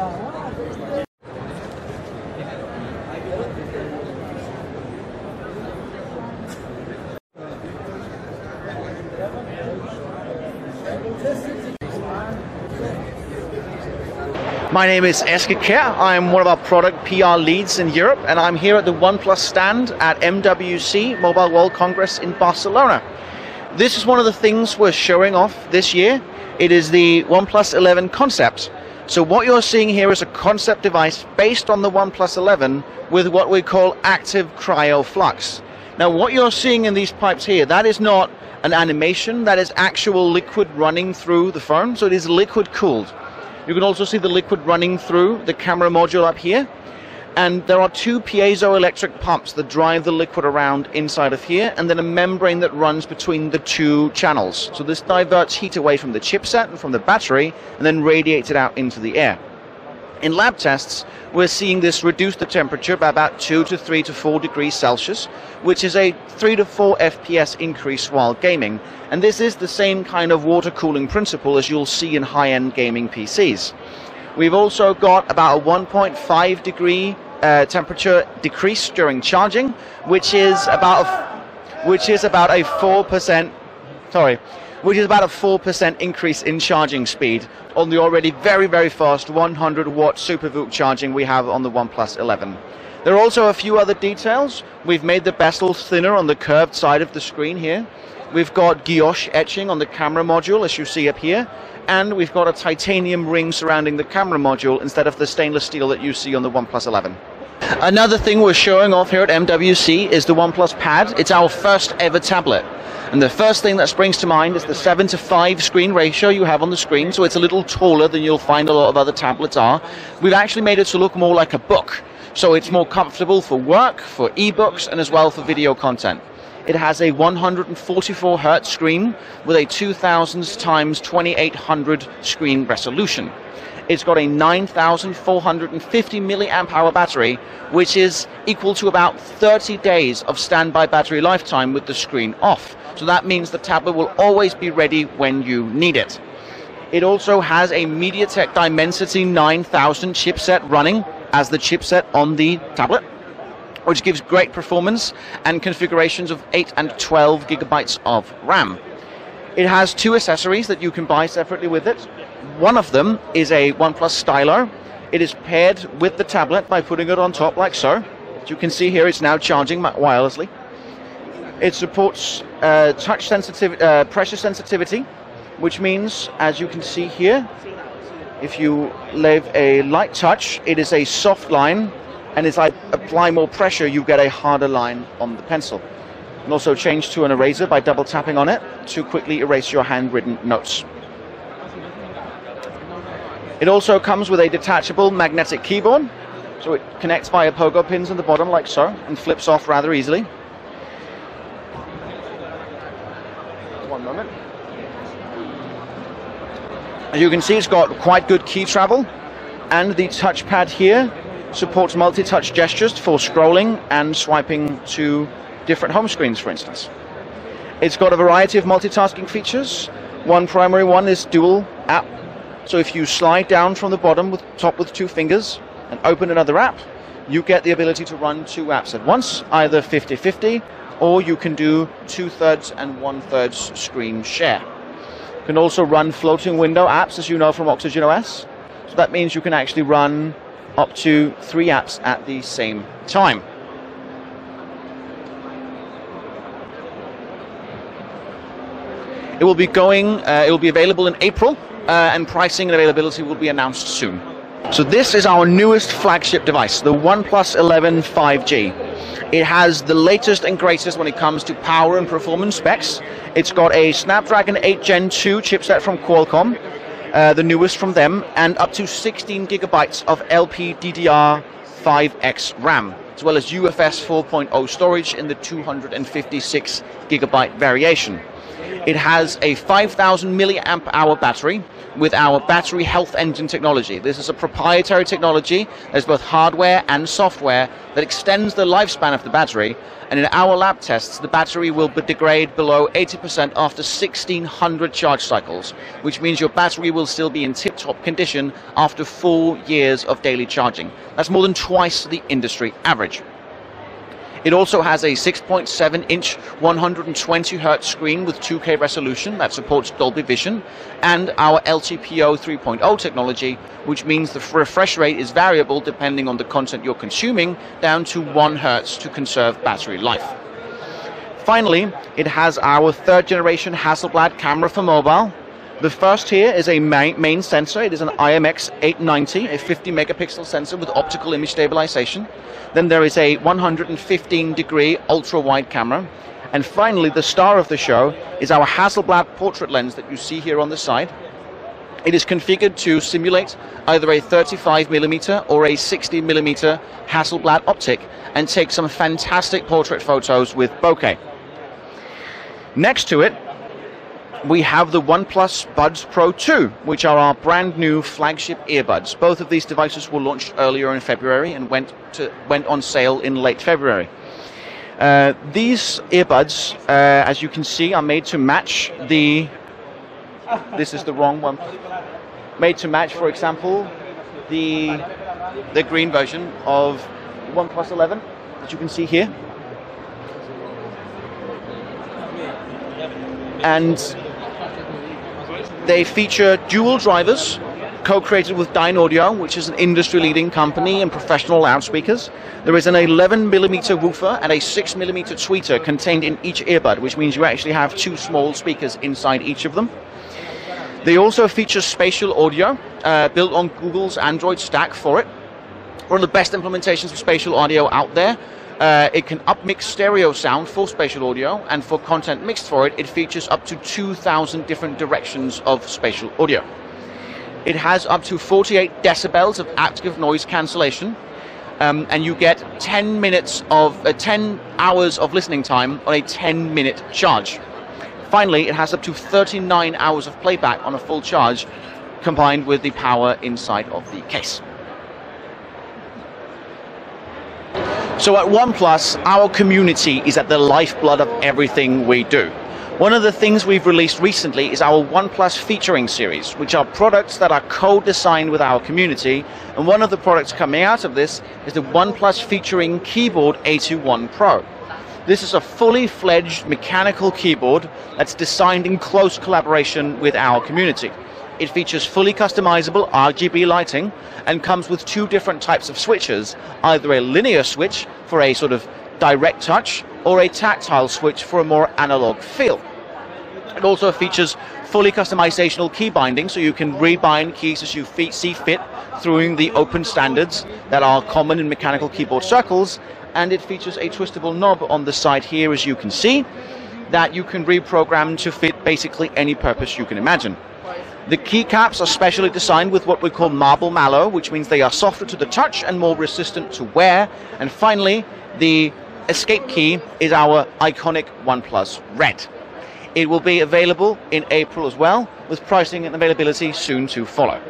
My name is Eske Kjær. I'm one of our product PR leads in Europe, and I'm here at the OnePlus stand at MWC, Mobile World Congress in Barcelona. This is one of the things we're showing off this year. It is the OnePlus 11 concept. So what you're seeing here is a concept device based on the OnePlus 11 with what we call active cryo flux. Now what you're seeing in these pipes here, that is not an animation, that is actual liquid running through the phone, so it is liquid cooled. You can also see the liquid running through the camera module up here. And there are two piezoelectric pumps that drive the liquid around inside of here, and then a membrane that runs between the two channels. So this diverts heat away from the chipset and from the battery, and then radiates it out into the air. In lab tests, we're seeing this reduce the temperature by about 2 to 3 to 4 degrees Celsius, which is a 3 to 4 FPS increase while gaming. And this is the same kind of water cooling principle as you'll see in high-end gaming PCs. We've also got about a 1.5 degree temperature decrease during charging, which is about a 4% increase in charging speed on the already very, very fast 100 watt SuperVOOC charging we have on the OnePlus 11. There are also a few other details. We've made the bezel thinner on the curved side of the screen here. We've got guilloche etching on the camera module, as you see up here, and we've got a titanium ring surrounding the camera module instead of the stainless steel that you see on the OnePlus 11. Another thing we're showing off here at MWC is the OnePlus Pad. It's our first ever tablet. And the first thing that springs to mind is the 7:5 screen ratio you have on the screen, so it's a little taller than you'll find a lot of other tablets are. We've actually made it to look more like a book, so it's more comfortable for work, for ebooks, and as well for video content. It has a 144 Hz screen with a 2000 x 2800 screen resolution. It's got a 9,450 milliamp hour battery, which is equal to about 30 days of standby battery lifetime with the screen off. So that means the tablet will always be ready when you need it. It also has a MediaTek Dimensity 9000 chipset running as the chipset on the tablet, which gives great performance and configurations of 8 and 12 gigabytes of RAM. It has two accessories that you can buy separately with it. One of them is a OnePlus Stylo. It is paired with the tablet by putting it on top like so. As you can see here, it's now charging wirelessly. It supports pressure sensitivity, which means, as you can see here, if you leave a light touch, it is a soft line, and as I apply more pressure, you get a harder line on the pencil. You can also change to an eraser by double tapping on it to quickly erase your handwritten notes. It also comes with a detachable magnetic keyboard, so it connects via pogo pins on the bottom like so, and flips off rather easily. One moment. As you can see, it's got quite good key travel, and the touchpad here supports multi-touch gestures for scrolling and swiping to different home screens, for instance. It's got a variety of multitasking features. One primary one is dual app. So if you slide down from the bottom with top with 2 fingers and open another app, you get the ability to run 2 apps at once, either 50-50, or you can do 2/3 and 1/3 screen share. You can also run floating window apps, as you know from Oxygen OS. So that means you can actually run up to 3 apps at the same time. It will be available in April, and pricing and availability will be announced soon. So this is our newest flagship device, the OnePlus 11 5G. It has the latest and greatest when it comes to power and performance specs. It's got a Snapdragon 8 Gen 2 chipset from Qualcomm, the newest from them, and up to 16 gigabytes of LPDDR5X RAM, as well as UFS 4.0 storage in the 256 gigabyte variation. It has a 5,000 milliamp hour battery with our battery health engine technology. This is a proprietary technology. There's both hardware and software that extends the lifespan of the battery. And in our lab tests, the battery will degrade below 80% after 1,600 charge cycles, which means your battery will still be in tip-top condition after 4 years of daily charging. That's more than twice the industry average. It also has a 6.7-inch 120 Hz screen with 2K resolution that supports Dolby Vision, and our LTPO 3.0 technology, which means the refresh rate is variable depending on the content you're consuming, down to 1 Hz to conserve battery life. Finally, it has our 3rd generation Hasselblad camera for mobile. The first here is a main sensor. It is an IMX890, a 50 megapixel sensor with optical image stabilization. Then there is a 115-degree ultra-wide camera. And finally, the star of the show is our Hasselblad portrait lens that you see here on the side. It is configured to simulate either a 35mm or a 60mm Hasselblad optic and take some fantastic portrait photos with bokeh. Next to it, we have the OnePlus Buds Pro 2, which are our brand new flagship earbuds. Both of these devices were launched earlier in February and went on sale in late February. These earbuds, as you can see, are made to match the... This is the wrong one. Made to match, for example, the green version of OnePlus 11, that you can see here. And they feature dual drivers, co-created with Dyne Audio, which is an industry-leading company in professional loudspeakers. There is an 11mm woofer and a 6mm tweeter contained in each earbud, which means you actually have 2 small speakers inside each of them. They also feature spatial audio, built on Google's Android stack for it. One of the best implementations of spatial audio out there. It can upmix stereo sound for spatial audio, and for content mixed for it, it features up to 2,000 different directions of spatial audio. It has up to 48 decibels of active noise cancellation, and you get 10 hours of listening time on a 10-minute charge. Finally, it has up to 39 hours of playback on a full charge, combined with the power inside of the case. So at OnePlus, our community is at the lifeblood of everything we do. One of the things we've released recently is our OnePlus featuring series, which are products that are co-designed with our community. And one of the products coming out of this is the OnePlus featuring keyboard A21 Pro. This is a fully fledged mechanical keyboard that's designed in close collaboration with our community. It features fully customizable RGB lighting and comes with 2 different types of switches, either a linear switch for a sort of direct touch or a tactile switch for a more analog feel. It also features fully customizational key binding, so you can rebind keys as you see fit through the open standards that are common in mechanical keyboard circles, and it features a twistable knob on the side here, as you can see, that you can reprogram to fit basically any purpose you can imagine. The keycaps are specially designed with what we call marble mallow, which means they are softer to the touch and more resistant to wear. And finally, the escape key is our iconic OnePlus Red. It will be available in April as well, with pricing and availability soon to follow.